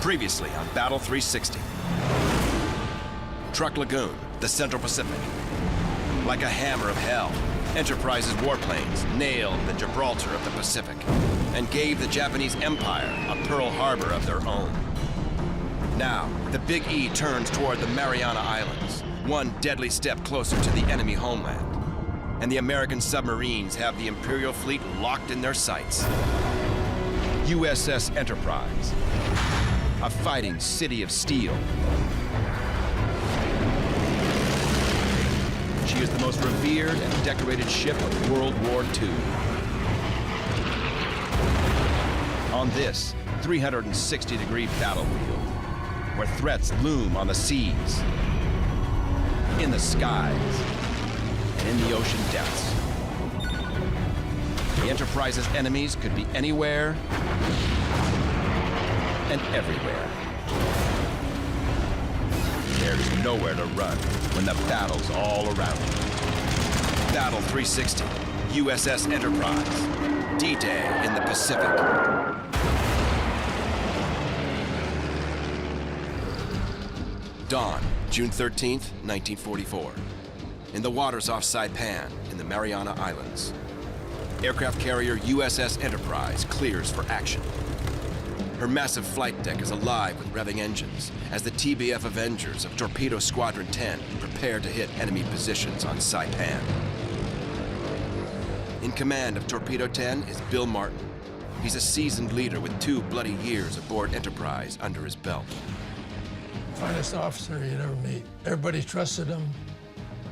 Previously on Battle 360. Truck Lagoon, the Central Pacific. Like a hammer of hell, Enterprise's warplanes nailed the Gibraltar of the Pacific and gave the Japanese Empire a Pearl Harbor of their own. Now, the Big E turns toward the Mariana Islands, one deadly step closer to the enemy homeland. And the American submarines have the Imperial fleet locked in their sights. USS Enterprise, a fighting city of steel. She is the most revered and decorated ship of World War II. On this 360-degree battlefield, where threats loom on the seas, in the skies, and in the ocean depths, the Enterprise's enemies could be anywhere and everywhere. There's nowhere to run when the battle's all around you. Battle 360, USS Enterprise, D-Day in the Pacific. Dawn, June 13th, 1944. In the waters off Saipan in the Mariana Islands. Aircraft carrier USS Enterprise clears for action. Her massive flight deck is alive with revving engines as the TBF Avengers of Torpedo Squadron 10 prepare to hit enemy positions on Saipan. In command of Torpedo 10 is Bill Martin. He's a seasoned leader with 2 bloody years aboard Enterprise under his belt. Finest officer you'd ever meet. Everybody trusted him,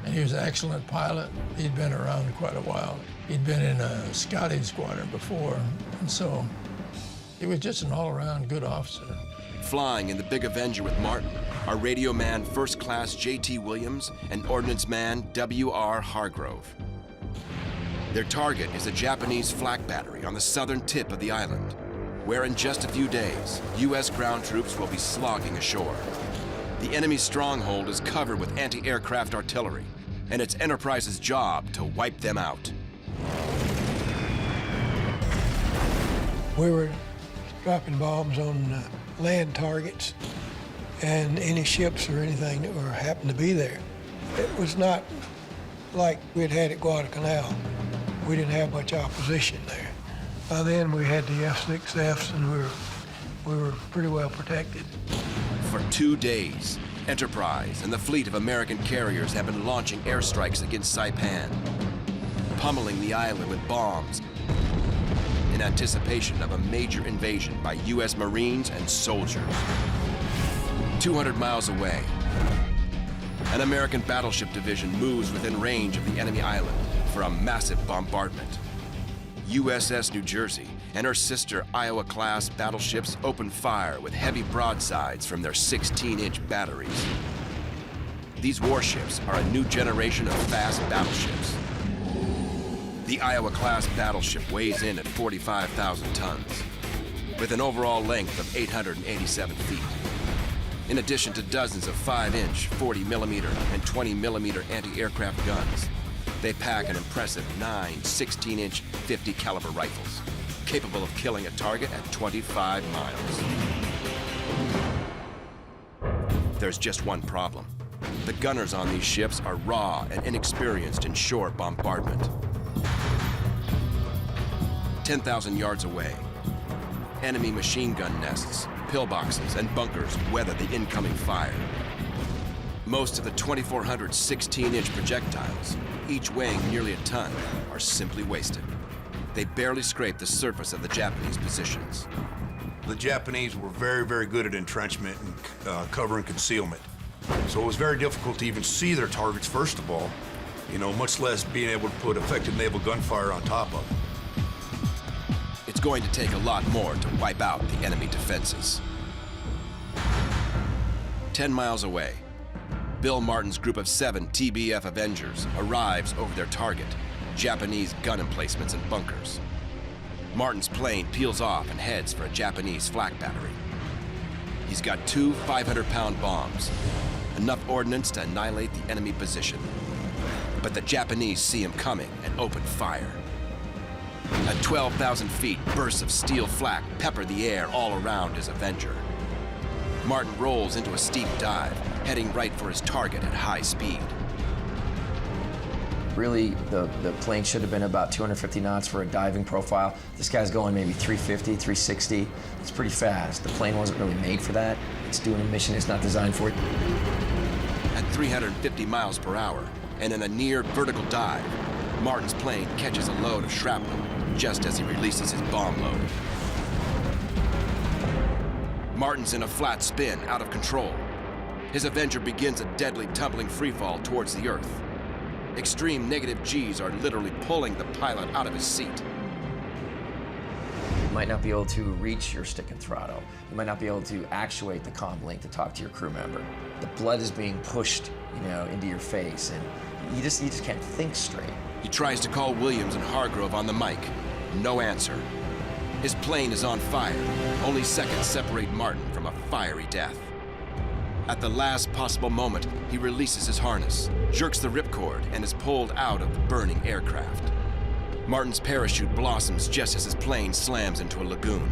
and he was an excellent pilot. He'd been around quite a while. He'd been in a scouting squadron before, and so he was just an all-around good officer. Flying in the Big Avenger with Martin are Radio Man First Class J.T. Williams and Ordnance Man W.R. Hargrove. Their target is a Japanese flak battery on the southern tip of the island, where in just a few days, U.S. ground troops will be slogging ashore. The enemy stronghold is covered with anti-aircraft artillery, and it's Enterprise's job to wipe them out. We were dropping bombs on land targets and any ships or anything that were happened to be there. It was not like we'd had at Guadalcanal. We didn't have much opposition there. By then we had the F-6Fs and we were pretty well protected. For 2 days, Enterprise and the fleet of American carriers have been launching airstrikes against Saipan, pummeling the island with bombs in anticipation of a major invasion by U.S. Marines and soldiers. 200 miles away, an American battleship division moves within range of the enemy island for a massive bombardment. USS New Jersey and her sister Iowa-class battleships open fire with heavy broadsides from their 16-inch batteries. These warships are a new generation of fast battleships. The Iowa-class battleship weighs in at 45,000 tons, with an overall length of 887 feet. In addition to dozens of 5-inch, 40mm, and 20mm anti-aircraft guns, they pack an impressive 9 16-inch 50 caliber rifles, capable of killing a target at 25 miles. There's just one problem. The gunners on these ships are raw and inexperienced in shore bombardment. 10,000 yards away, enemy machine gun nests, pillboxes, and bunkers weather the incoming fire. Most of the 2,400 16-inch projectiles, each weighing nearly a ton, are simply wasted. They barely scrape the surface of the Japanese positions. The Japanese were very, very good at entrenchment and cover and concealment. So it was very difficult to even see their targets, first of all, much less being able to put effective naval gunfire on top of them. It's going to take a lot more to wipe out the enemy defenses. 10 miles away, Bill Martin's group of 7 TBF Avengers arrives over their target, Japanese gun emplacements and bunkers. Martin's plane peels off and heads for a Japanese flak battery. He's got 2 500-pound bombs, enough ordnance to annihilate the enemy position. But the Japanese see him coming and open fire. At 12,000 feet, bursts of steel flak pepper the air all around his Avenger. Martin rolls into a steep dive, heading right for his target at high speed. Really, the plane should have been about 250 knots for a diving profile. This guy's going maybe 350, 360. It's pretty fast. The plane wasn't really made for that. It's doing a mission it's not designed for. At 350 miles per hour and in a near vertical dive, Martin's plane catches a load of shrapnel just as he releases his bomb load. Martin's in a flat spin, out of control. His Avenger begins a deadly tumbling freefall towards the Earth. Extreme negative G's are literally pulling the pilot out of his seat. You might not be able to reach your stick and throttle. You might not be able to actuate the comm link to talk to your crew member. The blood is being pushed, into your face, and you just can't think straight. He tries to call Williams and Hargrove on the mic. No answer. His plane is on fire. Only seconds separate Martin from a fiery death. At the last possible moment, he releases his harness, jerks the ripcord, and is pulled out of the burning aircraft. Martin's parachute blossoms just as his plane slams into a lagoon.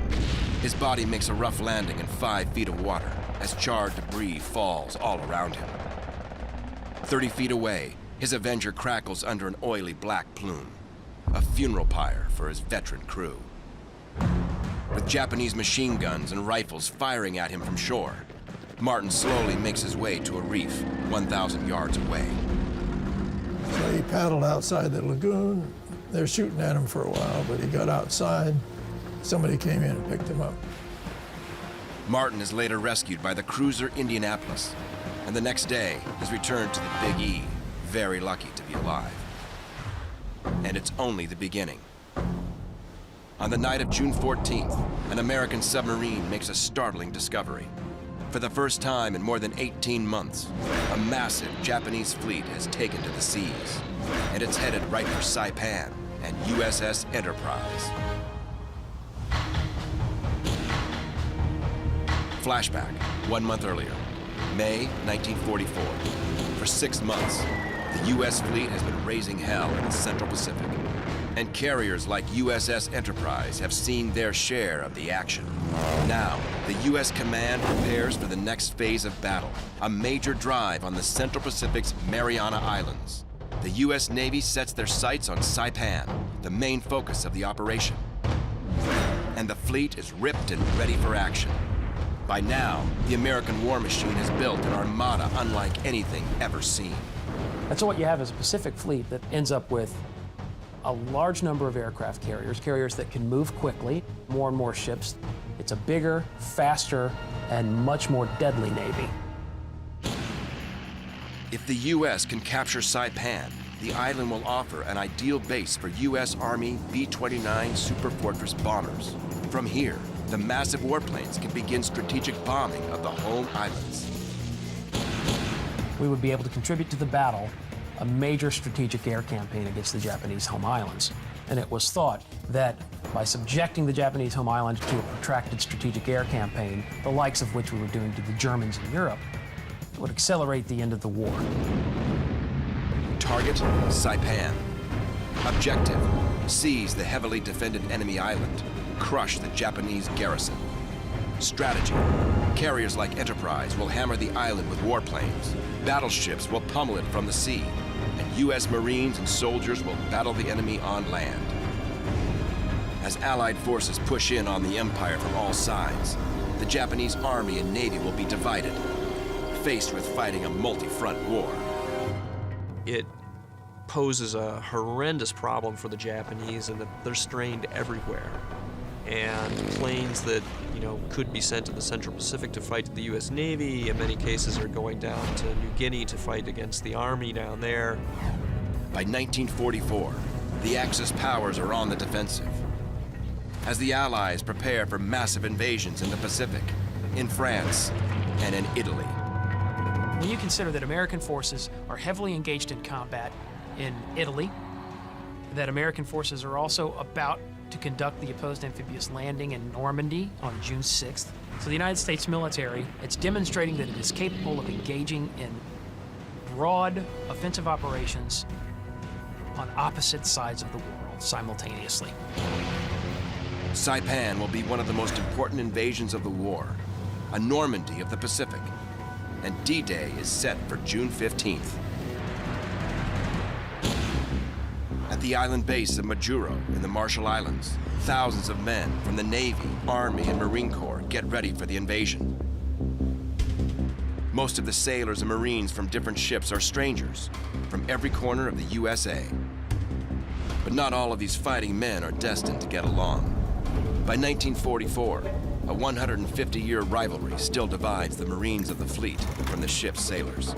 His body makes a rough landing in 5 feet of water as charred debris falls all around him. 30 feet away, his Avenger crackles under an oily black plume, a funeral pyre for his veteran crew. With Japanese machine guns and rifles firing at him from shore, Martin slowly makes his way to a reef 1,000 yards away. So he paddled outside the lagoon. They were shooting at him for a while, but he got outside. Somebody came in and picked him up. Martin is later rescued by the cruiser Indianapolis, and the next day is returned to the Big E, very lucky to be alive. And it's only the beginning. On the night of June 14th, an American submarine makes a startling discovery. For the first time in more than 18 months, a massive Japanese fleet has taken to the seas, and it's headed right for Saipan and USS Enterprise. Flashback, 1 month earlier, May 1944. For 6 months, the U.S. fleet has been raising hell in the Central Pacific, and carriers like USS Enterprise have seen their share of the action. Now, the U.S. command prepares for the next phase of battle, a major drive on the Central Pacific's Mariana Islands. The U.S. Navy sets their sights on Saipan, the main focus of the operation. And the fleet is ripped and ready for action. By now, the American war machine has built an armada unlike anything ever seen. And so what you have is a Pacific fleet that ends up with a large number of aircraft carriers that can move quickly, more and more ships. It's a bigger, faster, and much more deadly Navy. If the U.S. can capture Saipan, the island will offer an ideal base for U.S. Army B-29 Super Fortress bombers. From here, the massive warplanes can begin strategic bombing of the home islands. We would be able to contribute to the battle a major strategic air campaign against the Japanese home islands. And it was thought that by subjecting the Japanese home islands to a protracted strategic air campaign, the likes of which we were doing to the Germans in Europe, it would accelerate the end of the war. Target, Saipan. Objective, seize the heavily defended enemy island, crush the Japanese garrison. Strategy, carriers like Enterprise will hammer the island with warplanes. Battleships will pummel it from the sea, and U.S. Marines and soldiers will battle the enemy on land. As Allied forces push in on the Empire from all sides, the Japanese Army and Navy will be divided, faced with fighting a multi-front war. It poses a horrendous problem for the Japanese in that they're strained everywhere. And planes that, could be sent to the Central Pacific to fight the U.S. Navy, in many cases are going down to New Guinea to fight against the Army down there. By 1944, the Axis powers are on the defensive, as the Allies prepare for massive invasions in the Pacific, in France, and in Italy. When you consider that American forces are heavily engaged in combat in Italy, that American forces are also about to conduct the opposed amphibious landing in Normandy on June 6th. So the United States military, it's demonstrating that it is capable of engaging in broad offensive operations on opposite sides of the world simultaneously. Saipan will be one of the most important invasions of the war. a Normandy of the Pacific, and D-Day is set for June 15th. At the island base of Majuro in the Marshall Islands, thousands of men from the Navy, Army, and Marine Corps get ready for the invasion. Most of the sailors and Marines from different ships are strangers from every corner of the USA. But not all of these fighting men are destined to get along. By 1944, a 150-year rivalry still divides the Marines of the fleet from the ship's sailors.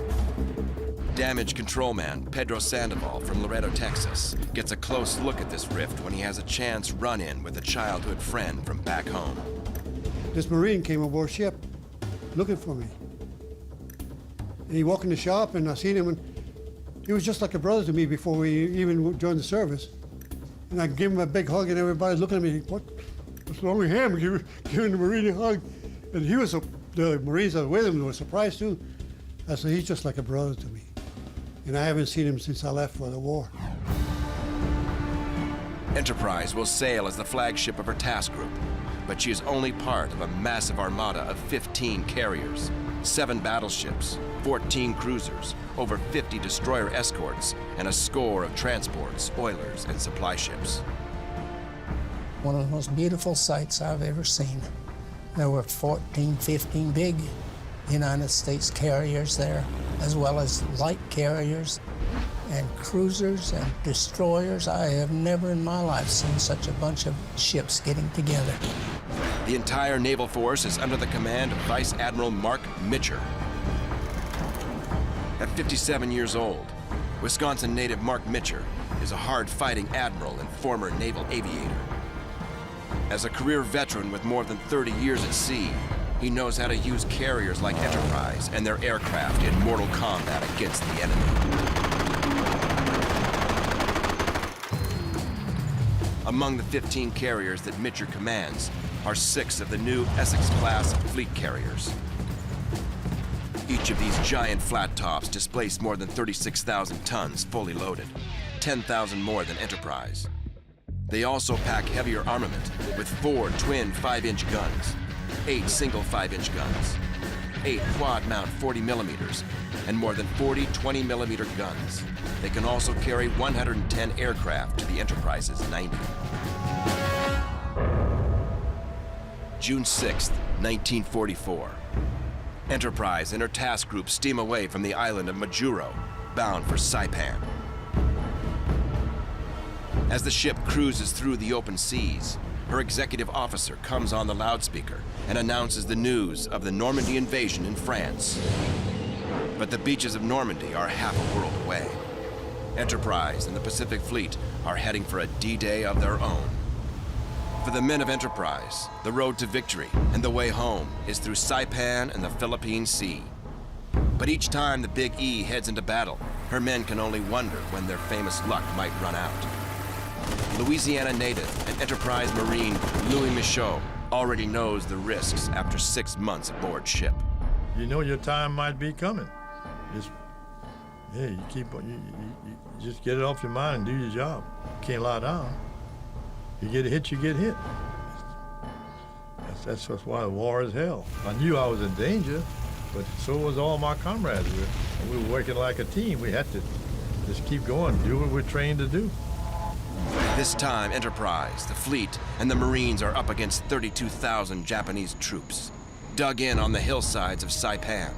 Damage control man Pedro Sandoval from Laredo, Texas, gets a close look at this rift when he has a chance run-in with a childhood friend from back home. This Marine came aboard ship looking for me. And he walked in the shop and I seen him, and he was just like a brother to me before we even joined the service. And I gave him a big hug, and everybody's looking at me, what's wrong with him? Giving the Marine a hug. And he was, the Marines that were with him were surprised too. I said, he's just like a brother to me. And I haven't seen him since I left for the war. Enterprise will sail as the flagship of her task group, but she is only part of a massive armada of 15 carriers, 7 battleships, 14 cruisers, over 50 destroyer escorts, and a score of transports, oilers, and supply ships. One of the most beautiful sights I've ever seen. There were 14, 15 big United States carriers there, as well as light carriers and cruisers and destroyers. I have never in my life seen such a bunch of ships getting together. The entire naval force is under the command of Vice Admiral Mark Mitcher. At 57 years old, Wisconsin native Mark Mitcher is a hard-fighting admiral and former naval aviator. As a career veteran with more than 30 years at sea, he knows how to use carriers like Enterprise and their aircraft in mortal combat against the enemy. Among the 15 carriers that Mitcher commands are 6 of the new Essex-class fleet carriers. Each of these giant flat tops displace more than 36,000 tons fully loaded, 10,000 more than Enterprise. They also pack heavier armament with 4 twin 5-inch guns, 8 single 5-inch guns, 8 quad mount 40 millimeters, and more than 40 20 millimeter guns. They can also carry 110 aircraft to the Enterprise's 90. June 6th, 1944. Enterprise and her task group steam away from the island of Majuro, bound for Saipan. As the ship cruises through the open seas, her executive officer comes on the loudspeaker and announces the news of the Normandy invasion in France. But the beaches of Normandy are half a world away. Enterprise and the Pacific Fleet are heading for a D-Day of their own. For the men of Enterprise, the road to victory and the way home is through Saipan and the Philippine Sea. But each time the Big E heads into battle, her men can only wonder when their famous luck might run out. Louisiana native and Enterprise Marine Louis Michaud already knows the risks after 6 months aboard ship. You know your time might be coming. You just get it off your mind and do your job. You can't lie down. You get hit, you get hit. That's why war is hell. I knew I was in danger, but so was all my comrades. We were working like a team. We had to just keep going, do what we're trained to do. This time, Enterprise, the fleet, and the Marines are up against 32,000 Japanese troops, dug in on the hillsides of Saipan.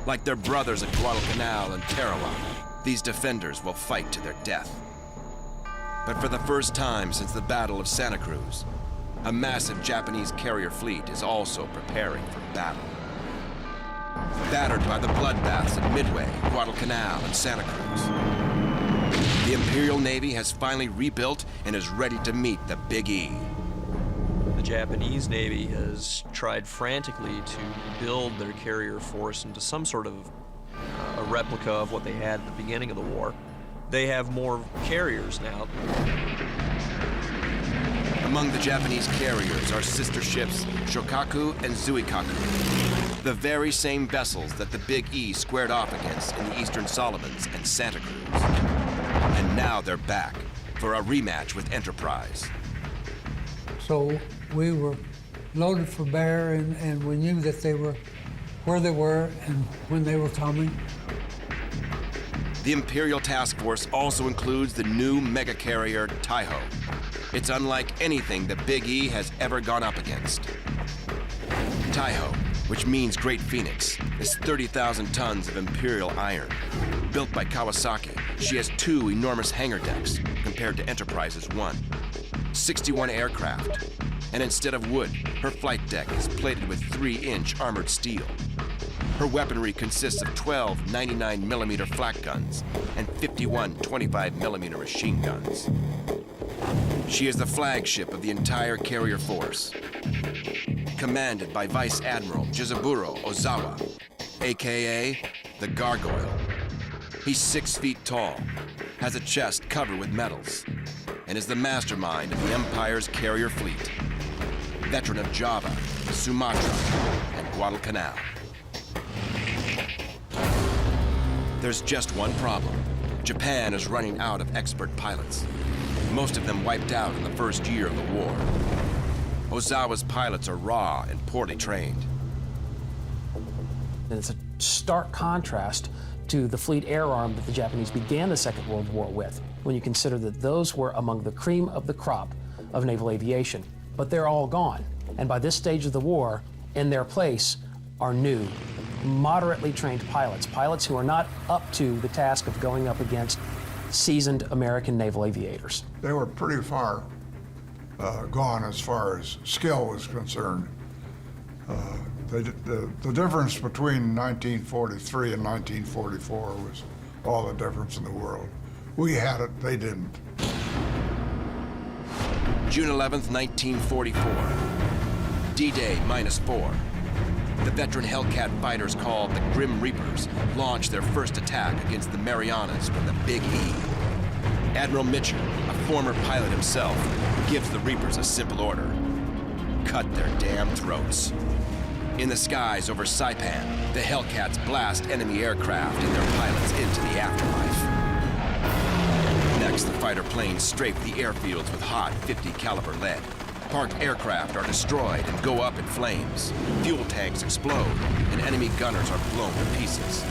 Like their brothers at Guadalcanal and Tarawa, these defenders will fight to their death. But for the first time since the Battle of Santa Cruz, a massive Japanese carrier fleet is also preparing for battle. Battered by the bloodbaths at Midway, Guadalcanal, and Santa Cruz, the Imperial Navy has finally rebuilt and is ready to meet the Big E. The Japanese Navy has tried frantically to build their carrier force into some sort of a replica of what they had at the beginning of the war. They have more carriers now. Among the Japanese carriers are sister ships Shokaku and Zuikaku, the very same vessels that the Big E squared off against in the Eastern Solomons and Santa Cruz. And now they're back for a rematch with Enterprise. So we were loaded for bear, and we knew that they were where they were and when they were coming. The Imperial Task Force also includes the new mega carrier Taiho. It's unlike anything the Big E has ever gone up against. Taiho, which means Great Phoenix, is 30,000 tons of Imperial iron. Built by Kawasaki, she has 2 enormous hangar decks compared to Enterprise's 1. 61 aircraft, and instead of wood, her flight deck is plated with 3-inch armored steel. Her weaponry consists of 12 99mm flak guns and 51 25mm machine guns. She is the flagship of the entire carrier force, commanded by Vice Admiral Jizaburo Ozawa, aka the Gargoyle. He's 6 feet tall, has a chest covered with medals, and is the mastermind of the Empire's carrier fleet. Veteran of Java, Sumatra, and Guadalcanal. There's just one problem. Japan is running out of expert pilots. Most of them wiped out in the first year of the war. Ozawa's pilots are raw and poorly trained. And it's a stark contrast to the fleet air arm that the Japanese began the Second World War with, when you consider that those were among the cream of the crop of naval aviation. But they're all gone. And by this stage of the war, in their place are new, moderately trained pilots, pilots who are not up to the task of going up against seasoned American naval aviators. They were pretty far gone as far as skill was concerned. The difference between 1943 and 1944 was all the difference in the world. We had it, they didn't. June 11th, 1944. D-Day -4. The veteran Hellcat fighters called the Grim Reapers launched their first attack against the Marianas from the Big E. Admiral Mitchell, a former pilot himself, gives the Reapers a simple order: cut their damn throats. In the skies over Saipan, the Hellcats blast enemy aircraft and their pilots into the afterlife. Next, the fighter planes strafe the airfields with hot .50 caliber lead. Parked aircraft are destroyed and go up in flames. Fuel tanks explode, and enemy gunners are blown to pieces.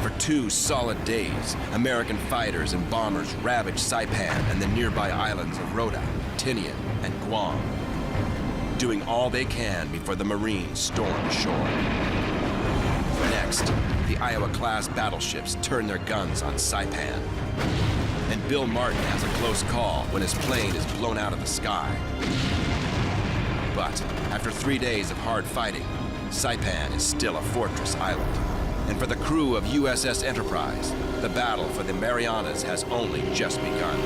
For 2 solid days, American fighters and bombers ravage Saipan and the nearby islands of Rota, Tinian, and Guam, doing all they can before the Marines storm ashore. Next, the Iowa-class battleships turn their guns on Saipan. And Bill Martin has a close call when his plane is blown out of the sky. But after 3 days of hard fighting, Saipan is still a fortress island. And for the crew of USS Enterprise, the battle for the Marianas has only just begun.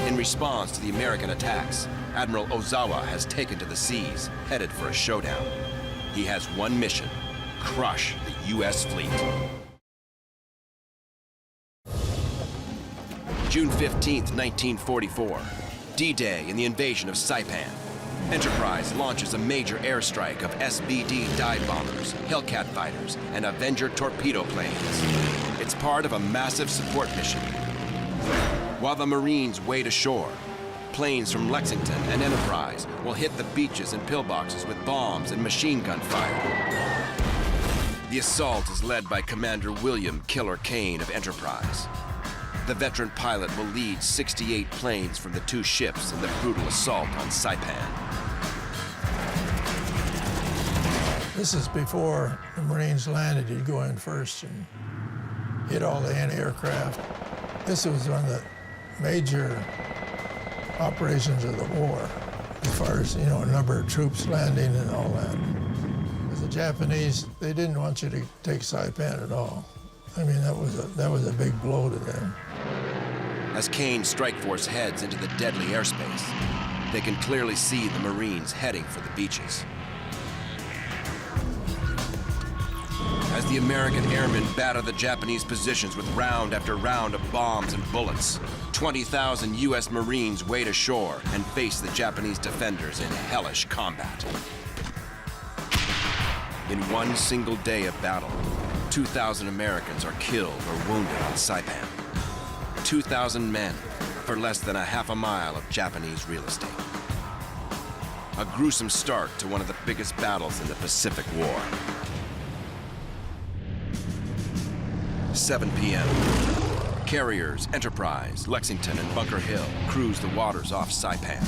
In response to the American attacks, Admiral Ozawa has taken to the seas, headed for a showdown. He has one mission: crush the U.S. fleet. June 15th, 1944, D-Day and the invasion of Saipan. Enterprise launches a major airstrike of SBD dive bombers, Hellcat fighters, and Avenger torpedo planes. It's part of a massive support mission. While the Marines wade ashore, planes from Lexington and Enterprise will hit the beaches and pillboxes with bombs and machine gun fire. The assault is led by Commander William Killer Kane of Enterprise. The veteran pilot will lead 68 planes from the 2 ships in the brutal assault on Saipan. This is before the Marines landed. You'd go in first and hit all the anti-aircraft. This was one of the major operations of the war, as far as, a number of troops landing and all that. Because the Japanese, they didn't want you to take Saipan at all. I mean, that was a big blow to them. As Kane's strike force heads into the deadly airspace, they can clearly see the Marines heading for the beaches. As the American airmen batter the Japanese positions with round after round of bombs and bullets, 20,000 U.S. Marines wade ashore and face the Japanese defenders in hellish combat. In one single day of battle, 2,000 Americans are killed or wounded on Saipan. 2,000 men, for less than a half a mile of Japanese real estate. A gruesome start to one of the biggest battles in the Pacific War. 7 p.m. Carriers Enterprise, Lexington, and Bunker Hill cruise the waters off Saipan.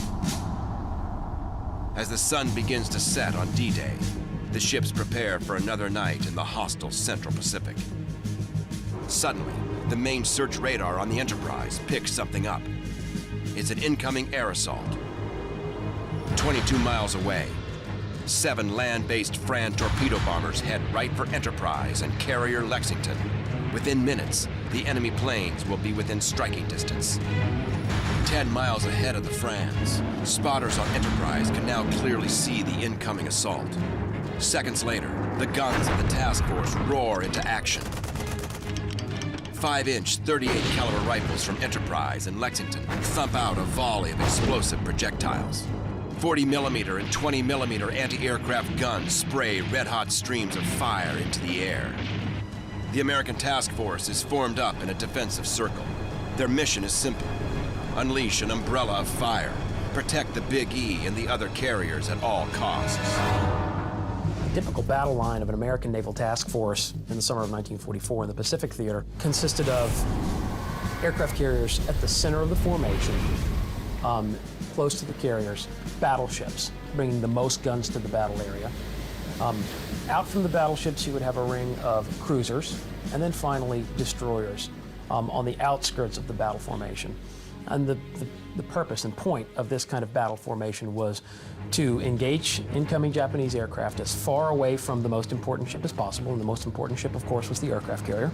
As the sun begins to set on D-Day, the ships prepare for another night in the hostile Central Pacific. Suddenly, the main search radar on the Enterprise picks something up. It's an incoming air assault. 22 miles away, 7 land-based Fran torpedo bombers head right for Enterprise and carrier Lexington. Within minutes, the enemy planes will be within striking distance. 10 miles ahead of the Frans, spotters on Enterprise can now clearly see the incoming assault. Seconds later, the guns of the task force roar into action. 5-inch 38 caliber rifles from Enterprise and Lexington thump out a volley of explosive projectiles. 40 millimeter and 20 millimeter anti-aircraft guns spray red-hot streams of fire into the air. The American task force is formed up in a defensive circle. Their mission is simple: unleash an umbrella of fire, protect the Big E and the other carriers at all costs. The typical battle line of an American naval task force in the summer of 1944 in the Pacific Theater consisted of aircraft carriers at the center of the formation, close to the carriers, battleships, bringing the most guns to the battle area. Out from the battleships, you would have a ring of cruisers, and then finally destroyers on the outskirts of the battle formation. And the purpose and point of this kind of battle formation was to engage incoming Japanese aircraft as far away from the most important ship as possible, and the most important ship, of course, was the aircraft carrier.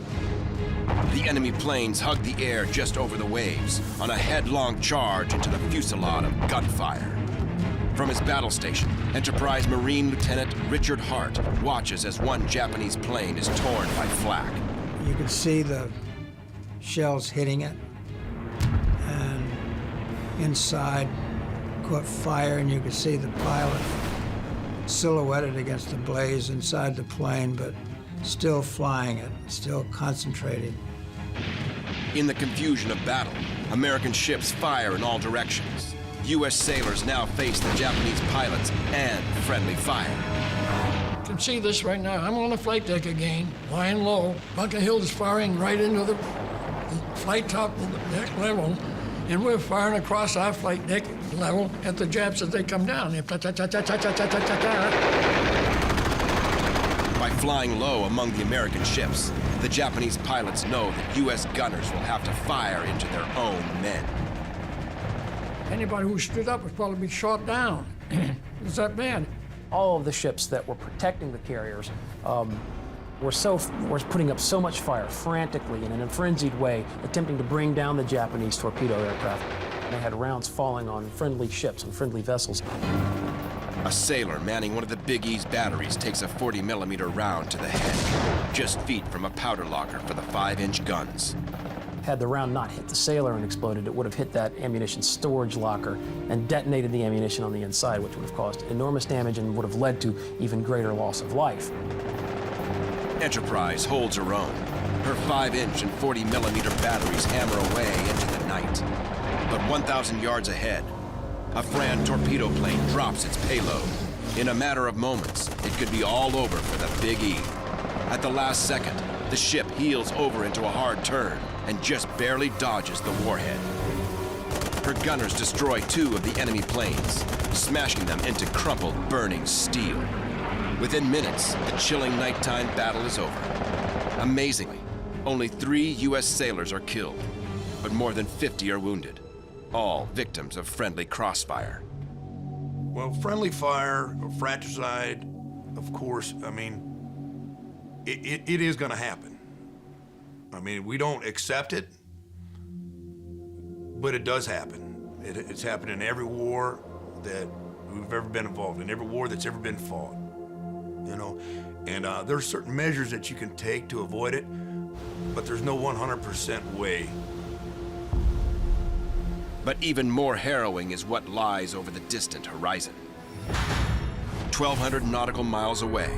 The enemy planes hug the air just over the waves on a headlong charge into the fusillade of gunfire. From his battle station, Enterprise Marine Lieutenant Richard Hart watches as one Japanese plane is torn by flak. You could see the shells hitting it, and inside caught fire, and you could see the pilot silhouetted against the blaze inside the plane, but still flying it, still concentrating. In the confusion of battle, American ships fire in all directions. U.S. sailors now face the Japanese pilots and friendly fire. You can see this right now. I'm on the flight deck again, lying low. Bunker Hill is firing right into the flight top deck level, and we're firing across our flight deck level at the Japs as they come down. By flying low among the American ships, the Japanese pilots know that U.S. gunners will have to fire into their own men. Anybody who stood up would probably be shot down. It's that bad. All of the ships that were protecting the carriers were putting up so much fire frantically in an frenzied way, attempting to bring down the Japanese torpedo aircraft. They had rounds falling on friendly ships and friendly vessels. A sailor manning one of the Big E's batteries takes a 40 millimeter round to the head, just feet from a powder locker for the 5-inch guns. Had the round not hit the sailor and exploded, it would have hit that ammunition storage locker and detonated the ammunition on the inside, which would have caused enormous damage and would have led to even greater loss of life. Enterprise holds her own. Her 5-inch and 40 millimeter batteries hammer away into the night. But 1,000 yards ahead, a Fran torpedo plane drops its payload. In a matter of moments, it could be all over for the Big E. At the last second, the ship heels over into a hard turn and just barely dodges the warhead. Her gunners destroy 2 of the enemy planes, smashing them into crumpled, burning steel. Within minutes, the chilling nighttime battle is over. Amazingly, only 3 U.S. sailors are killed, but more than 50 are wounded, all victims of friendly crossfire. Well, friendly fire, fratricide, of course, I mean, it is going to happen. I mean, we don't accept it, but it does happen. It's happened in every war that we've ever been involved in, every war that's ever been fought, you know? And there's certain measures that you can take to avoid it, but there's no 100% way. But even more harrowing is what lies over the distant horizon. 1,200 nautical miles away,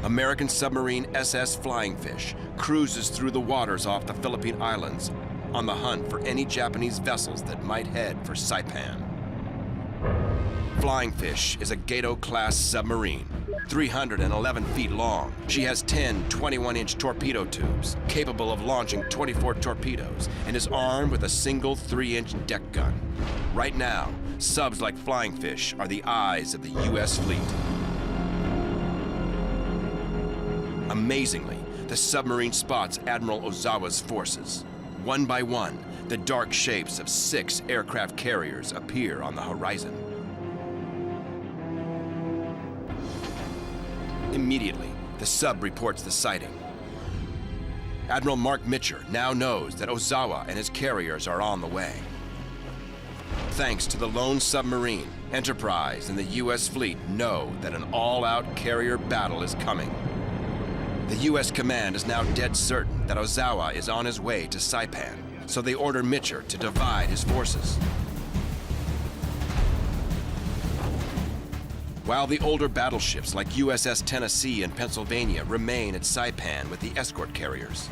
American submarine SS Flying Fish cruises through the waters off the Philippine Islands on the hunt for any Japanese vessels that might head for Saipan. Flying Fish is a Epidode-class submarine, 311 feet long. She has 10 21-inch torpedo tubes, capable of launching 24 torpedoes, and is armed with a single 3-inch deck gun. Right now, subs like Flying Fish are the eyes of the U.S. fleet. Amazingly, the submarine spots Admiral Ozawa's forces. One by one, the dark shapes of 6 aircraft carriers appear on the horizon. Immediately, the sub reports the sighting. Admiral Mark Mitcher now knows that Ozawa and his carriers are on the way. Thanks to the lone submarine, Enterprise and the U.S. fleet know that an all-out carrier battle is coming. The U.S. command is now dead certain that Ozawa is on his way to Saipan, so they order Mitcher to divide his forces. While the older battleships like USS Tennessee and Pennsylvania remain at Saipan with the escort carriers,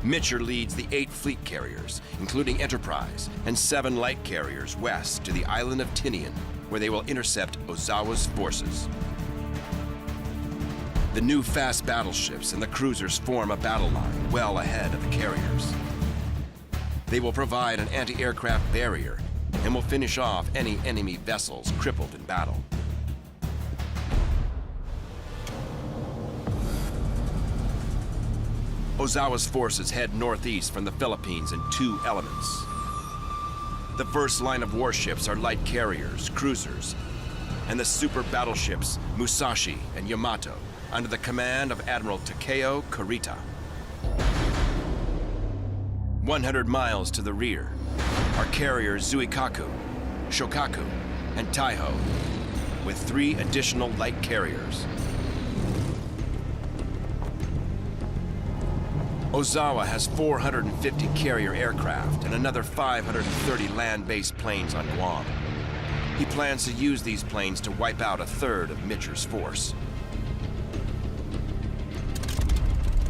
Mitcher leads the 8 fleet carriers, including Enterprise, and 7 light carriers west to the island of Tinian, where they will intercept Ozawa's forces. The new fast battleships and the cruisers form a battle line well ahead of the carriers. They will provide an anti-aircraft barrier and will finish off any enemy vessels crippled in battle. Ozawa's forces head northeast from the Philippines in 2 elements. The first line of warships are light carriers, cruisers, and the super battleships Musashi and Yamato under the command of Admiral Takeo Kurita. 100 miles to the rear are carriers Zuikaku, Shokaku, and Taiho, with 3 additional light carriers. Ozawa has 450 carrier aircraft and another 530 land-based planes on Guam. He plans to use these planes to wipe out a third of Mitcher's force.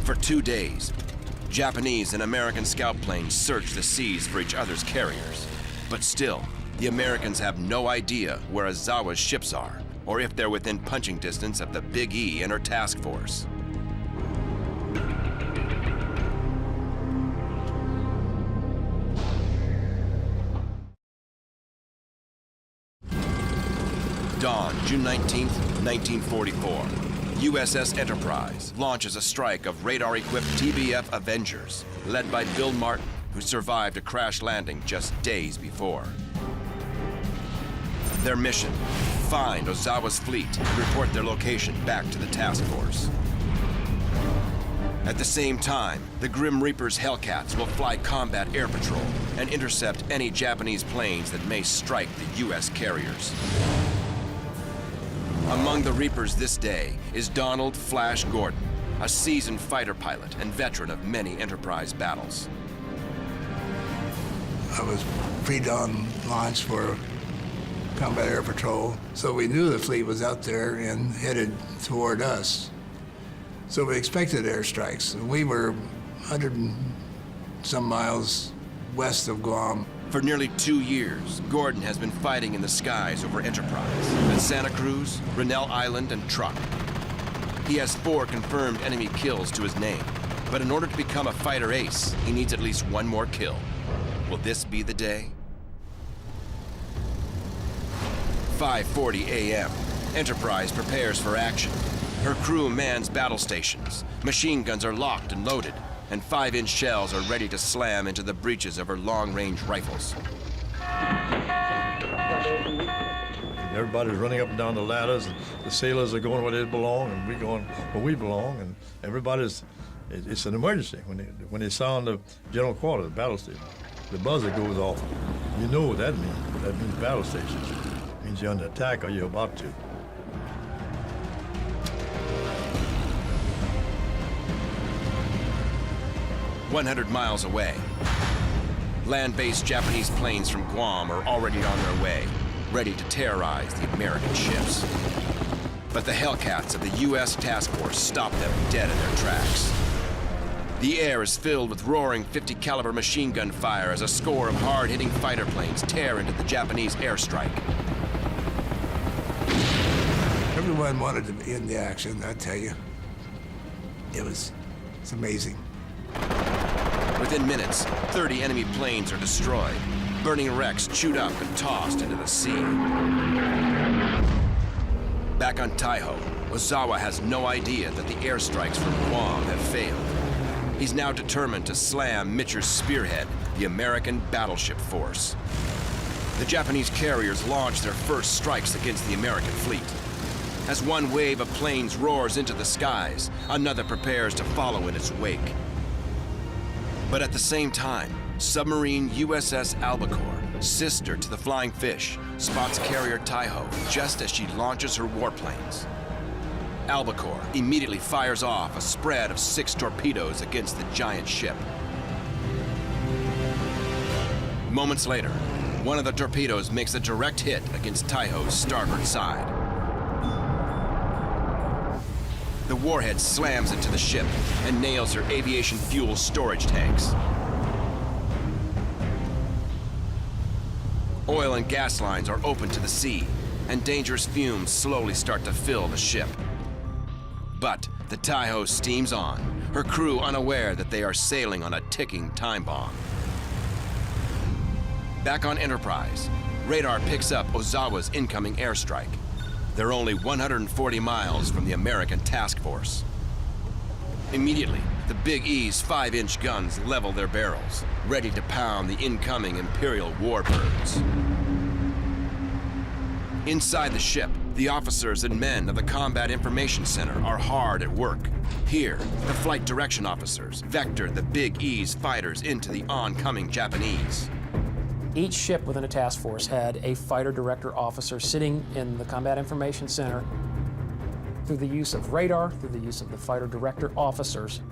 For 2 days, Japanese and American scout planes search the seas for each other's carriers. But still, the Americans have no idea where Ozawa's ships are, or if they're within punching distance of the Big E and her task force. Dawn, June 19, 1944. USS Enterprise launches a strike of radar-equipped TBF Avengers, led by Bill Martin, who survived a crash landing just days before. Their mission: find Ozawa's fleet and report their location back to the task force. At the same time, the Grim Reaper's Hellcats will fly combat air patrol and intercept any Japanese planes that may strike the U.S. carriers. Among the Reapers this day is Donald Flash Gordon, a seasoned fighter pilot and veteran of many Enterprise battles. I was pre-dawn launch for combat air patrol, so we knew the fleet was out there and headed toward us. So we expected airstrikes. We were 100 and some miles west of Guam. For nearly 2 years, Gordon has been fighting in the skies over Enterprise, at Santa Cruz, Rennell Island, and Truk. He has 4 confirmed enemy kills to his name, but in order to become a fighter ace, he needs at least 1 more kill. Will this be the day? 5:40 a.m. Enterprise prepares for action. Her crew mans battle stations. Machine guns are locked and loaded, and 5-inch shells are ready to slam into the breeches of her long-range rifles. Everybody's running up and down the ladders, and the sailors are going where they belong, and we're going where we belong, and everybody's, it's an emergency. When they sound the general quarter, the battle station, the buzzer goes off. You know what that means. That means battle stations. It means you're under attack or you're about to. "100 miles away, land-based Japanese planes from Guam are already on their way, ready to terrorize the American ships. But the Hellcats of the U.S. task force stop them dead in their tracks. The The air is filled with roaring 50 caliber machine gun fire as a score of hard-hitting fighter planes tear into the Japanese airstrike. Everyone wanted to be in the action, I tell you. It's amazing. Within minutes, 30 enemy planes are destroyed. Burning wrecks chewed up and tossed into the sea. Back on Taiho, Ozawa has no idea that the airstrikes from Guam have failed. He's now determined to slam Mitcher's spearhead, the American battleship force. The Japanese carriers launch their first strikes against the American fleet. As one wave of planes roars into the skies, another prepares to follow in its wake. But at the same time, submarine USS Albacore, sister to the Flying Fish, spots carrier Taiho just as she launches her warplanes. Albacore immediately fires off a spread of 6 torpedoes against the giant ship. Moments later, one of the torpedoes makes a direct hit against Taiho's starboard side. The warhead slams into the ship and nails her aviation fuel storage tanks. Oil and gas lines are open to the sea, and dangerous fumes slowly start to fill the ship. But the Taiho steams on, her crew unaware that they are sailing on a ticking time bomb. Back on Enterprise, radar picks up Ozawa's incoming airstrike. They're only 140 miles from the American task force. Immediately, the Big E's 5-inch guns level their barrels, ready to pound the incoming Imperial warbirds. Inside the ship, the officers and men of the Combat Information Center are hard at work. Here, the flight direction officers vector the Big E's fighters into the oncoming Japanese. Each ship within a task force had a fighter director officer sitting in the Combat Information Center. Through the use of radar, through the use of the fighter director officers,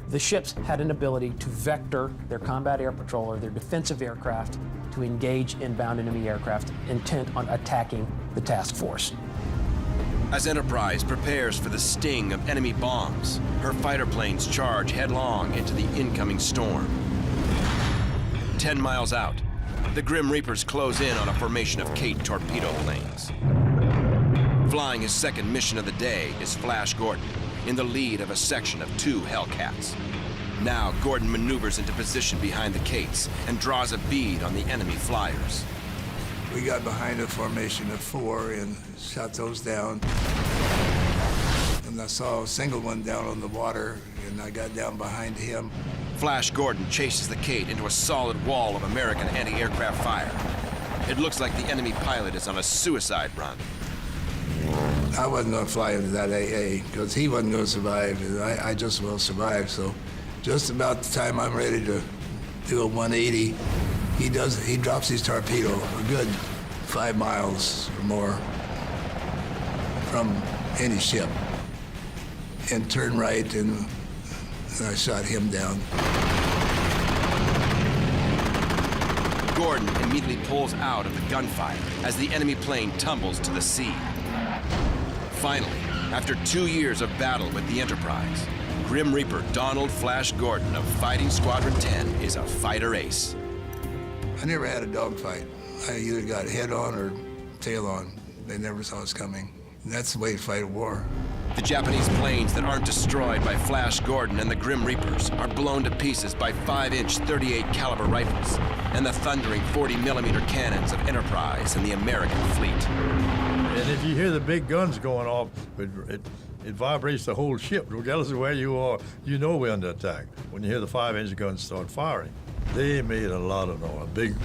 the ships had an ability to vector their combat air patrol or their defensive aircraft to engage inbound enemy aircraft intent on attacking the task force. As Enterprise prepares for the sting of enemy bombs, her fighter planes charge headlong into the incoming storm. 10 miles out, the Grim Reapers close in on a formation of Kate torpedo planes. Flying his second mission of the day is Flash Gordon, in the lead of a section of 2 Hellcats. Now Gordon maneuvers into position behind the Kates and draws a bead on the enemy flyers. We got behind a formation of 4 and shot those down. And I saw a single one down on the water, and I got down behind him. Flash Gordon chases the Kate into a solid wall of American anti-aircraft fire. It looks like the enemy pilot is on a suicide run. I wasn't going to fly into that AA because he wasn't going to survive, and I just will survive. So just about the time I'm ready to do a 180, he drops his torpedo a good 5 miles or more from any ship and turned right, and I shot him down. Gordon immediately pulls out of the gunfire as the enemy plane tumbles to the sea. Finally, after 2 years of battle with the Enterprise, Grim Reaper Donald Flash Gordon of Fighting Squadron 10 is a fighter ace. I never had a dogfight. I either got head on or tail on. They never saw us coming. And that's the way to fight a war. The Japanese planes that aren't destroyed by Flash Gordon and the Grim Reapers are blown to pieces by 5-inch 38 caliber rifles and the thundering 40mm cannons of Enterprise and the American fleet. And if you hear the big guns going off, it vibrates the whole ship. Regardless of where you are, you know we're under attack. When you hear the 5-inch guns start firing, they made a lot of noise, a big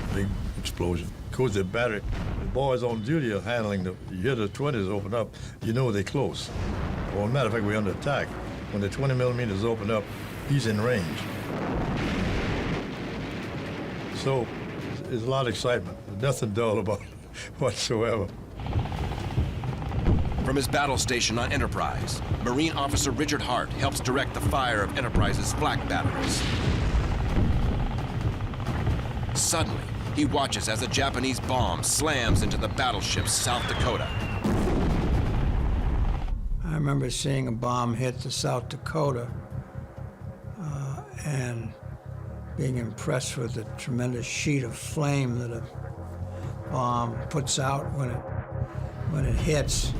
explosion. Of course, the battery, the boys on duty are handling you hear the 20s open up, you know they're close. Well, as a matter of fact, we're under attack. When the 20mm open up, he's in range. So, there's a lot of excitement. There's nothing dull about it whatsoever. From his battle station on Enterprise, Marine Officer Richard Hart helps direct the fire of Enterprise's flak batteries. Suddenly, he watches as a Japanese bomb slams into the battleship South Dakota. I remember seeing a bomb hit the South Dakota, and being impressed with the tremendous sheet of flame that a bomb puts out when it hits.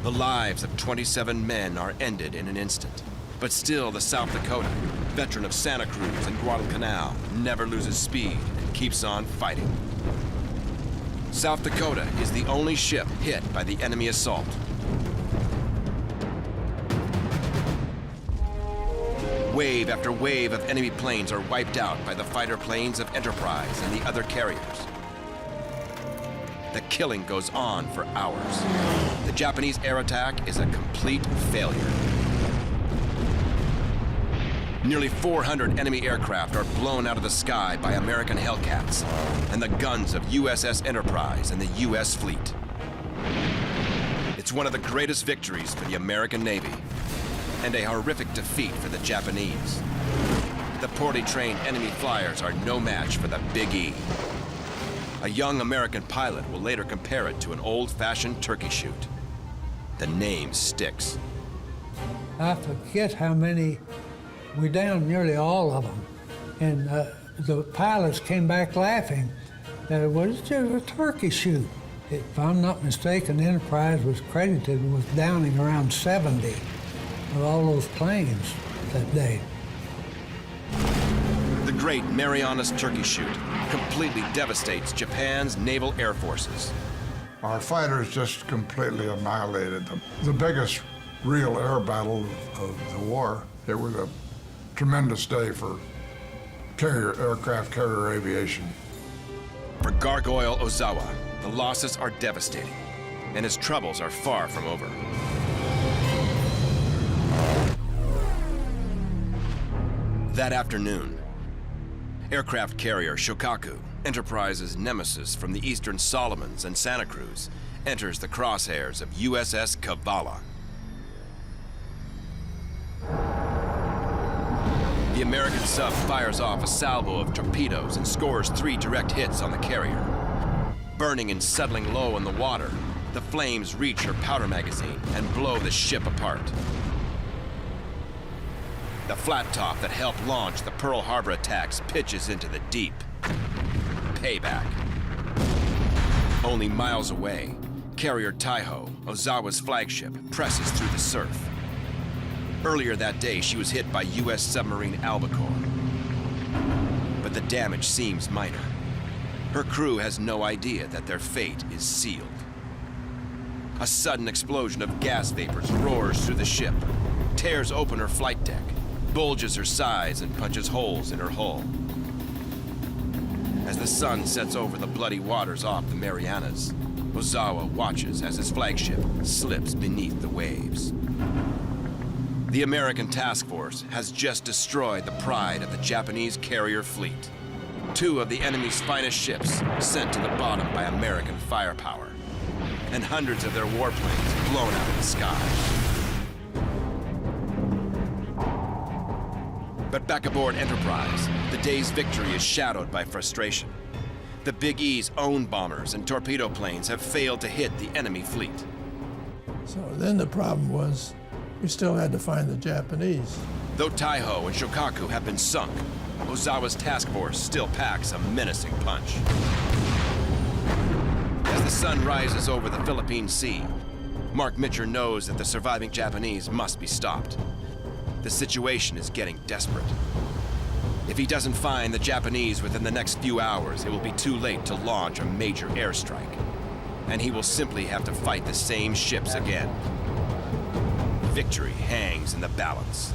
The lives of 27 men are ended in an instant. But still, the South Dakota, veteran of Santa Cruz and Guadalcanal, never loses speed and keeps on fighting. South Dakota is the only ship hit by the enemy assault. Wave after wave of enemy planes are wiped out by the fighter planes of Enterprise and the other carriers. The killing goes on for hours. The Japanese air attack is a complete failure. Nearly 400 enemy aircraft are blown out of the sky by American Hellcats and the guns of USS Enterprise and the U.S. fleet. It's one of the greatest victories for the American Navy and a horrific defeat for the Japanese. The poorly trained enemy flyers are no match for the Big E. A young American pilot will later compare it to an old-fashioned turkey shoot. The name sticks. I forget how many, we downed nearly all of them. And the pilots came back laughing that it was just a turkey shoot. If I'm not mistaken, Enterprise was credited with downing around 70 of all those planes that day. The Great Marianas Turkey Shoot completely devastates Japan's naval air forces. Our fighters just completely annihilated them. The biggest real air battle of the war. It was a tremendous day for aircraft carrier aviation. For Gargoyle Ozawa, the losses are devastating, and his troubles are far from over. That afternoon, aircraft carrier Shokaku, Enterprise's nemesis from the eastern Solomons and Santa Cruz, enters the crosshairs of USS Kavala. The American sub fires off a salvo of torpedoes and scores 3 direct hits on the carrier. Burning and settling low in the water, the flames reach her powder magazine and blow the ship apart. The flat top that helped launch the Pearl Harbor attacks pitches into the deep. Payback. Only miles away, carrier Taiho, Ozawa's flagship, presses through the surf. Earlier that day, she was hit by U.S. submarine Albacore. But the damage seems minor. Her crew has no idea that their fate is sealed. A sudden explosion of gas vapors roars through the ship, tears open her flight deck, bulges her sides and punches holes in her hull. As the sun sets over the bloody waters off the Marianas, Ozawa watches as his flagship slips beneath the waves. The American task force has just destroyed the pride of the Japanese carrier fleet. 2 of the enemy's finest ships sent to the bottom by American firepower, and hundreds of their warplanes blown out of the sky. But back aboard Enterprise, the day's victory is shadowed by frustration. The Big E's own bombers and torpedo planes have failed to hit the enemy fleet. So then the problem was, we still had to find the Japanese. Though Taiho and Shokaku have been sunk, Ozawa's task force still packs a menacing punch. As the sun rises over the Philippine Sea, Mark Mitcher knows that the surviving Japanese must be stopped. The situation is getting desperate. If he doesn't find the Japanese within the next few hours, it will be too late to launch a major airstrike. And he will simply have to fight the same ships again. Victory hangs in the balance.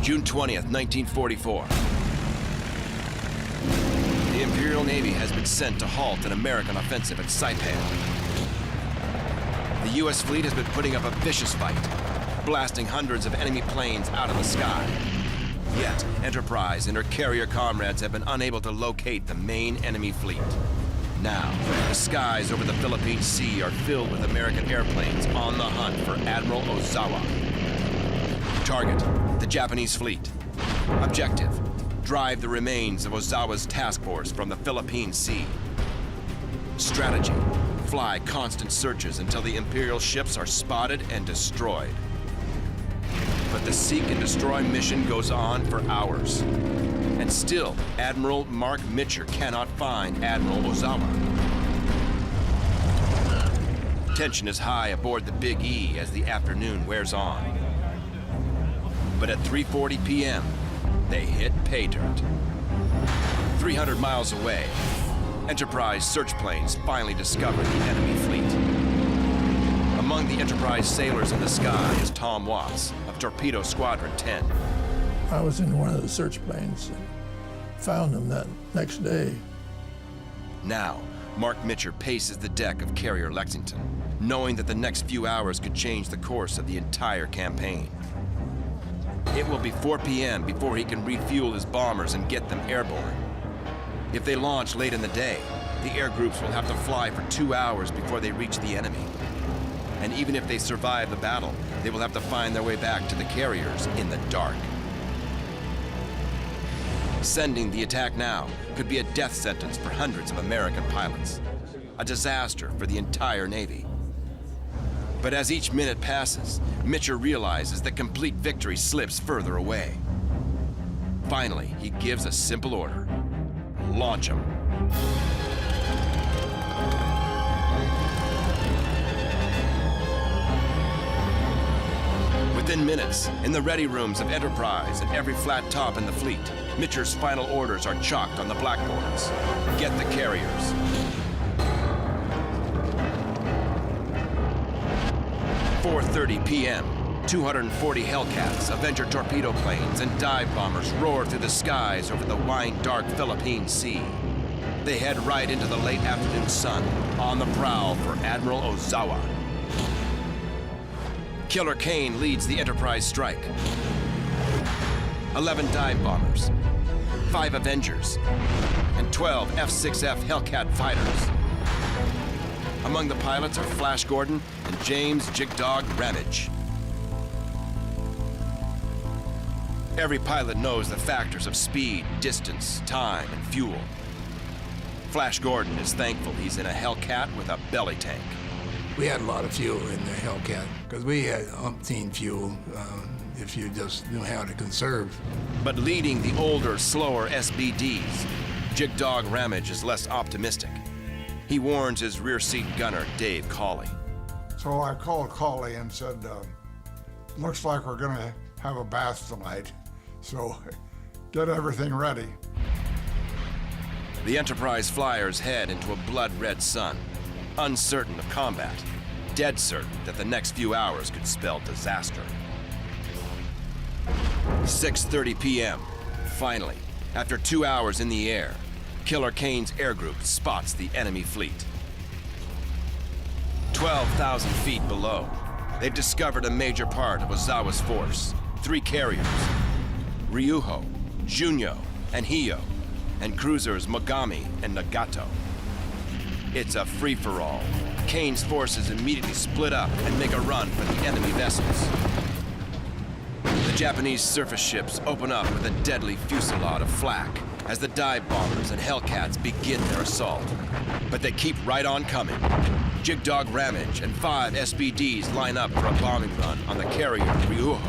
June 20th, 1944. The Imperial Navy has been sent to halt an American offensive at Saipan. The U.S. fleet has been putting up a vicious fight, blasting hundreds of enemy planes out of the sky. Yet, Enterprise and her carrier comrades have been unable to locate the main enemy fleet. Now, the skies over the Philippine Sea are filled with American airplanes on the hunt for Admiral Ozawa. Target, the Japanese fleet. Objective, drive the remains of Ozawa's task force from the Philippine Sea. Strategy, fly constant searches until the Imperial ships are spotted and destroyed. But the seek and destroy mission goes on for hours. And still, Admiral Mark Mitcher cannot find Admiral Ozawa. Tension is high aboard the Big E as the afternoon wears on. But at 3:40 p.m., they hit pay dirt. 300 miles away, Enterprise search planes finally discover the enemy fleet. Among the Enterprise sailors in the sky is Tom Watts of Torpedo Squadron 10. I was in one of the search planes and found them that next day. Now, Mark Mitcher paces the deck of Carrier Lexington, knowing that the next few hours could change the course of the entire campaign. It will be 4 p.m. before he can refuel his bombers and get them airborne. If they launch late in the day, the air groups will have to fly for 2 hours before they reach the enemy. And even if they survive the battle, they will have to find their way back to the carriers in the dark. Sending the attack now could be a death sentence for hundreds of American pilots. A disaster for the entire Navy. But as each minute passes, Mitcher realizes that complete victory slips further away. Finally, he gives a simple order. Launch them. Within minutes, in the ready rooms of Enterprise and every flat top in the fleet, Mitcher's final orders are chalked on the blackboards. Get the carriers. 4:30 p.m., 240 Hellcats, Avenger torpedo planes, and dive bombers roar through the skies over the wine-dark Philippine Sea. They head right into the late afternoon sun, on the prowl for Admiral Ozawa. Killer Kane leads the Enterprise strike. 11 dive bombers, 5 Avengers, and 12 F-6F Hellcat fighters. Among the pilots are Flash Gordon and James Jigdog Ramage. Every pilot knows the factors of speed, distance, time, and fuel. Flash Gordon is thankful he's in a Hellcat with a belly tank. We had a lot of fuel in the Hellcat because we had umpteen fuel if you just knew how to conserve. But leading the older, slower SBDs, Jigdog Ramage is less optimistic. He warns his rear seat gunner, Dave Cawley. So I called Cawley and said, looks like we're gonna have a bath tonight, so get everything ready. The Enterprise flyers head into a blood-red sun, uncertain of combat, dead certain that the next few hours could spell disaster. 6:30 p.m. Finally, after 2 hours in the air, Killer Kane's air group spots the enemy fleet. 12,000 feet below, they've discovered a major part of Ozawa's force. 3 carriers, Ryuho, Junyo, and Hiyo, and cruisers Mogami and Nagato. It's a free-for-all. Kane's forces immediately split up and make a run for the enemy vessels. The Japanese surface ships open up with a deadly fusillade of flak as the dive bombers and Hellcats begin their assault. But they keep right on coming. Jigdog Ramage and 5 SBDs line up for a bombing run on the carrier Ryuho.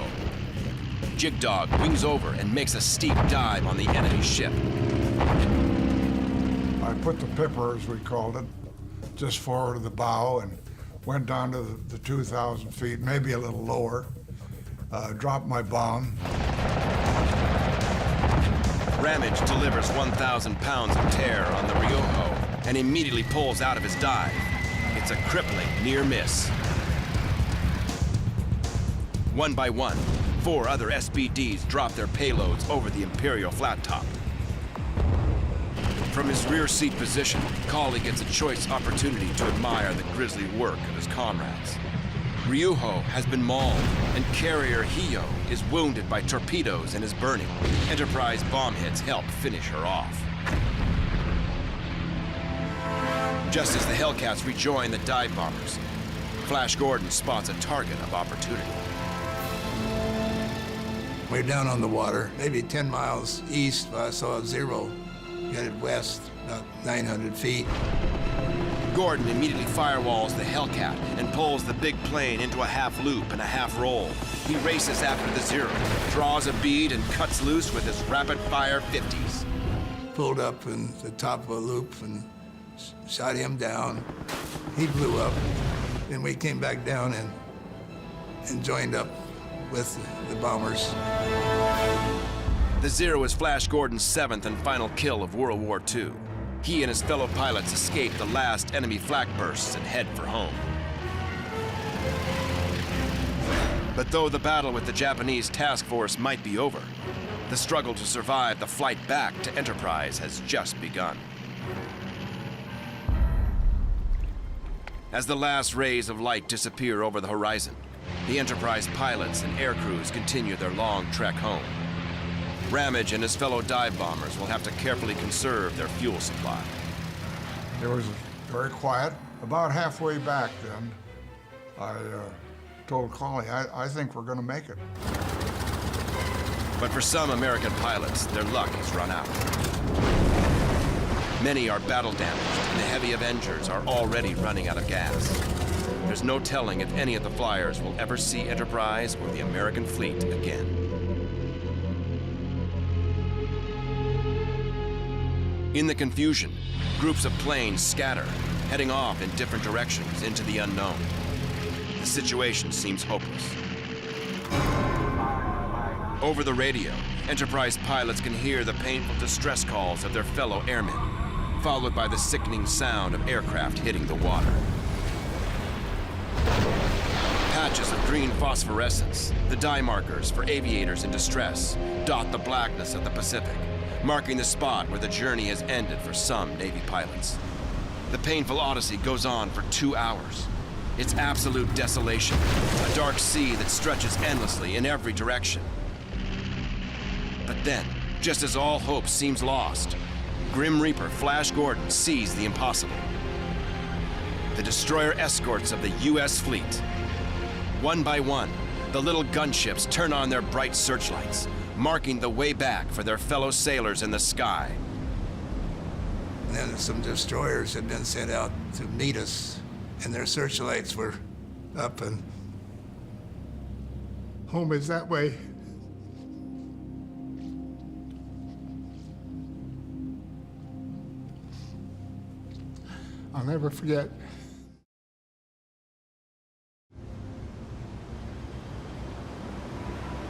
Jigdog wings over and makes a steep dive on the enemy ship. I put the pipper, as we called it, just forward of the bow and went down to the 2,000 feet, maybe a little lower, dropped my bomb. Ramage delivers 1,000 pounds of tear on the Ryuho and immediately pulls out of his dive. It's a crippling near miss. One by one, 4 other SBDs drop their payloads over the Imperial flat top. From his rear seat position, Cawley gets a choice opportunity to admire the grisly work of his comrades. Ryuho has been mauled, and carrier Hiyo is wounded by torpedoes and is burning. Enterprise bomb hits help finish her off. Just as the Hellcats rejoin the dive bombers, Flash Gordon spots a target of opportunity. We're down on the water, maybe 10 miles east. I saw a Zero headed west, about 900 feet. Gordon immediately firewalls the Hellcat and pulls the big plane into a half loop and a half roll. He races after the Zero, draws a bead, and cuts loose with his rapid-fire 50s. Pulled up in the top of a loop and shot him down. He blew up, and we came back down and joined up with the bombers. The Zero is Flash Gordon's 7th and final kill of World War II. He and his fellow pilots escape the last enemy flak bursts and head for home. But though the battle with the Japanese task force might be over, the struggle to survive the flight back to Enterprise has just begun. As the last rays of light disappear over the horizon, the Enterprise pilots and air crews continue their long trek home. Ramage and his fellow dive bombers will have to carefully conserve their fuel supply. It was very quiet. About halfway back then, I told Collie, I think we're going to make it. But for some American pilots, their luck has run out. Many are battle damaged, and the heavy Avengers are already running out of gas. There's no telling if any of the flyers will ever see Enterprise or the American fleet again. In the confusion, groups of planes scatter, heading off in different directions into the unknown. The situation seems hopeless. Over the radio, Enterprise pilots can hear the painful distress calls of their fellow airmen, followed by the sickening sound of aircraft hitting the water. Patches of green phosphorescence, the dye markers for aviators in distress, dot the blackness of the Pacific, marking the spot where the journey has ended for some Navy pilots. The painful odyssey goes on for 2 hours. It's absolute desolation, a dark sea that stretches endlessly in every direction. But then, just as all hope seems lost, Grim Reaper Flash Gordon sees the impossible. The destroyer escorts of the U.S. fleet. One by one, the little gunships turn on their bright searchlights, marking the way back for their fellow sailors in the sky. And then some destroyers had been sent out to meet us, and their searchlights were up, and home is that way. I'll never forget.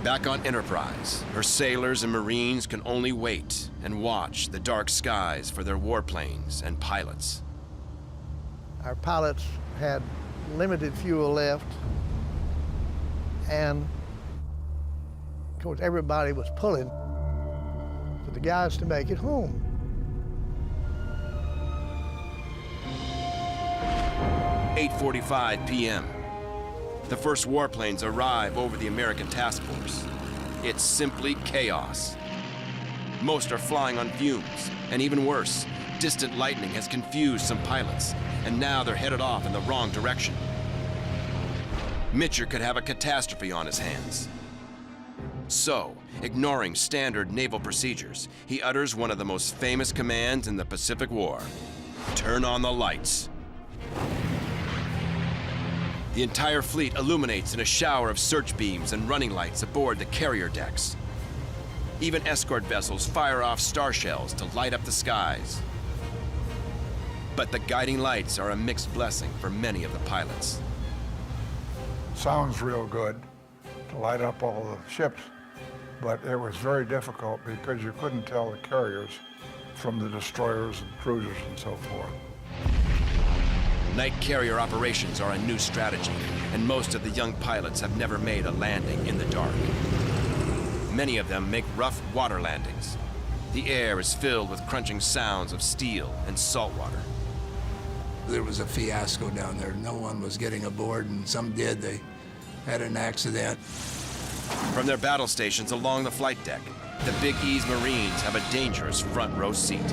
Back on Enterprise, her sailors and Marines can only wait and watch the dark skies for their warplanes and pilots. Our pilots had limited fuel left, and of course everybody was pulling for the guys to make it home. At 8:45 p.m. The first warplanes arrive over the American task force. It's simply chaos. Most are flying on fumes, and even worse, distant lightning has confused some pilots, and now they're headed off in the wrong direction. Mitcher could have a catastrophe on his hands. So, ignoring standard naval procedures, he utters one of the most famous commands in the Pacific War: turn on the lights. The entire fleet illuminates in a shower of search beams and running lights aboard the carrier decks. Even escort vessels fire off star shells to light up the skies. But the guiding lights are a mixed blessing for many of the pilots. Sounds real good to light up all the ships, but it was very difficult because you couldn't tell the carriers from the destroyers and cruisers and so forth. Night carrier operations are a new strategy, and most of the young pilots have never made a landing in the dark. Many of them make rough water landings. The air is filled with crunching sounds of steel and salt water. There was a fiasco down there. No one was getting aboard, and some did. They had an accident. From their battle stations along the flight deck, the Big E's Marines have a dangerous front row seat.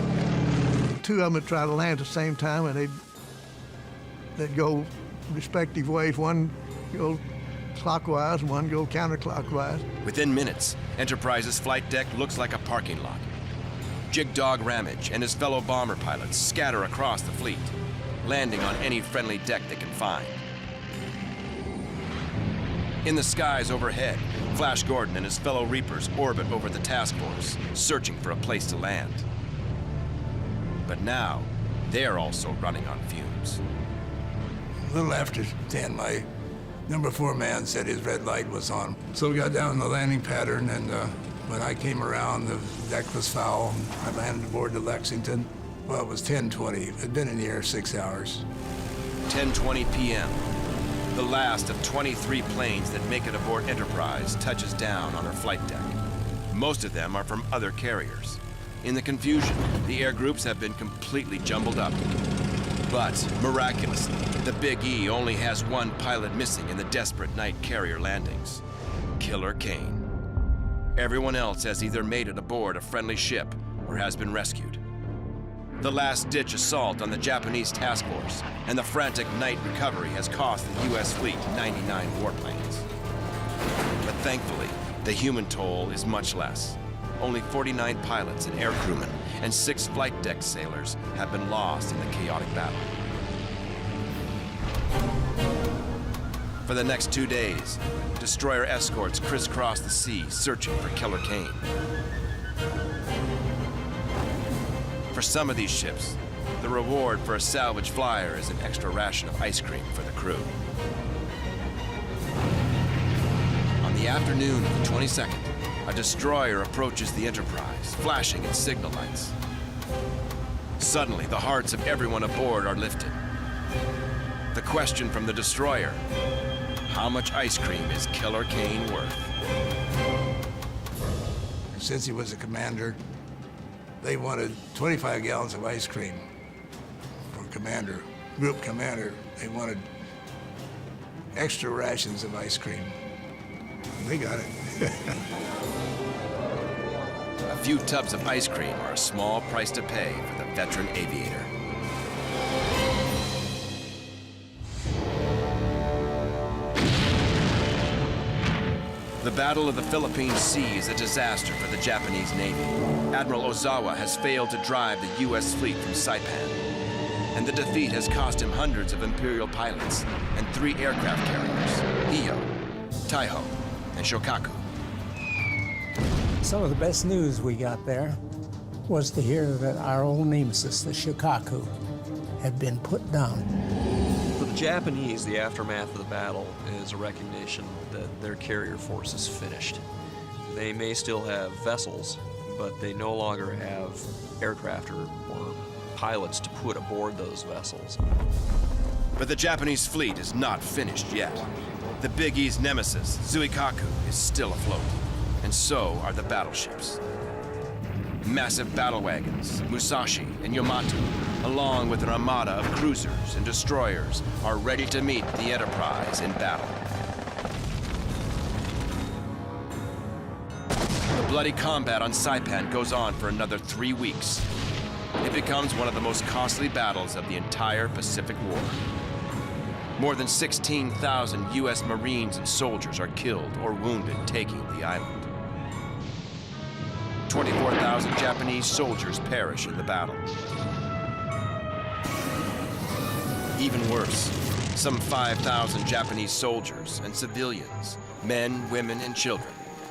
Two of them would try to land at the same time, and they'd go respective ways. One go clockwise, and one go counterclockwise. Within minutes, Enterprise's flight deck looks like a parking lot. Jig Dog Ramage and his fellow bomber pilots scatter across the fleet. landing on any friendly deck they can find. In the skies overhead, Flash Gordon and his fellow Reapers orbit over the task force, searching for a place to land. But now, they're also running on fumes. A little after 10, my number 4 man said his red light was on. So we got down the landing pattern, and when I came around, the deck was foul. I landed aboard the Lexington. Well, it was 10:20. I'd been in the air 6 hours. 10:20 p.m. The last of 23 planes that make it aboard Enterprise touches down on her flight deck. Most of them are from other carriers. In the confusion, the air groups have been completely jumbled up. But, miraculously, the Big E only has one pilot missing in the desperate night carrier landings: Killer Kane. Everyone else has either made it aboard a friendly ship or has been rescued. The last-ditch assault on the Japanese task force and the frantic night recovery has cost the U.S. fleet 99 warplanes. But thankfully, the human toll is much less. Only 49 pilots and air crewmen and 6 flight deck sailors have been lost in the chaotic battle. For the next 2 days, destroyer escorts crisscross the sea searching for Killer Kane. For some of these ships, the reward for a salvage flyer is an extra ration of ice cream for the crew. On the afternoon of the 22nd, a destroyer approaches the Enterprise, flashing its signal lights. Suddenly, the hearts of everyone aboard are lifted. The question from the destroyer: how much ice cream is Killer Kane worth? Since he was a commander, they wanted 25 gallons of ice cream for commander, group commander. They wanted extra rations of ice cream. They got it. A few tubs of ice cream are a small price to pay for the veteran aviator. The Battle of the Philippine Sea is a disaster for the Japanese Navy. Admiral Ozawa has failed to drive the U.S. fleet from Saipan, and the defeat has cost him hundreds of Imperial pilots and 3 aircraft carriers: Iyo, Taiho, and Shokaku. Some of the best news we got there was to hear that our old nemesis, the Shokaku, had been put down. For the Japanese, the aftermath of the battle is a recognition that their carrier force is finished. They may still have vessels, but they no longer have aircraft or pilots to put aboard those vessels. But the Japanese fleet is not finished yet. The Big E's nemesis, Zuikaku, is still afloat, and so are the battleships. Massive battle wagons, Musashi and Yamato, along with an armada of cruisers and destroyers, are ready to meet the Enterprise in battle. The bloody combat on Saipan goes on for another 3 weeks. It becomes one of the most costly battles of the entire Pacific War. More than 16,000 U.S. Marines and soldiers are killed or wounded taking the island. 24,000 Japanese soldiers perish in the battle. Even worse, some 5,000 Japanese soldiers and civilians, men, women, and children,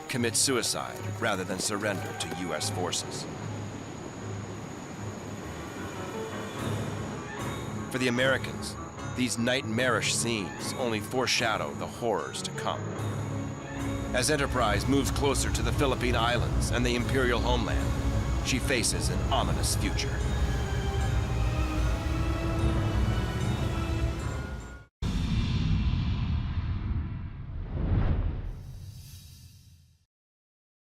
commit suicide rather than surrender to U.S. forces. For the Americans, these nightmarish scenes only foreshadow the horrors to come. As Enterprise moves closer to the Philippine Islands and the Imperial homeland, she faces an ominous future.